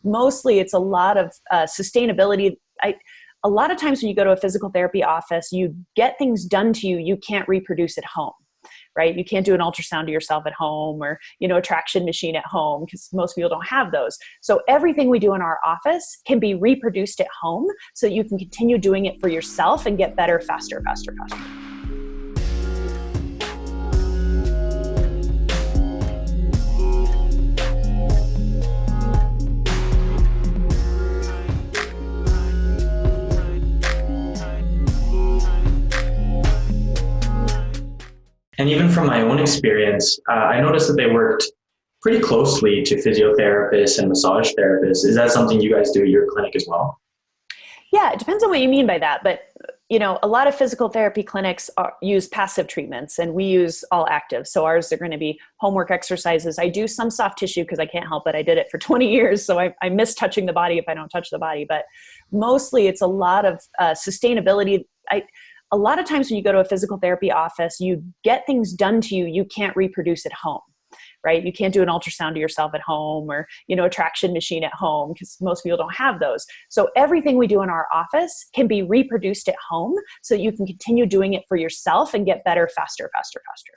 Mostly it's a lot of sustainability. A lot of times when you go to a physical therapy office, you get things done to you you can't reproduce at home, right? You can't do an ultrasound to yourself at home or, a traction machine at home because most people don't have those. So everything we do in our office can be reproduced at home so you can continue doing it for yourself and get better faster, faster, faster. And even from my own experience, I noticed that they worked pretty closely to physiotherapists and massage therapists. Is that something you guys do at your clinic as well? Yeah, it depends on what you mean by that. But, a lot of physical therapy clinics use passive treatments and we use all active. So ours are going to be homework exercises. I do some soft tissue because I can't help it. I did it for 20 years. So I miss touching the body if I don't touch the body. But mostly it's a lot of sustainability. A lot of times when you go to a physical therapy office, you get things done to you you can't reproduce at home, right? You can't do an ultrasound to yourself at home or, a traction machine at home because most people don't have those. So everything we do in our office can be reproduced at home so you can continue doing it for yourself and get better faster, faster, faster.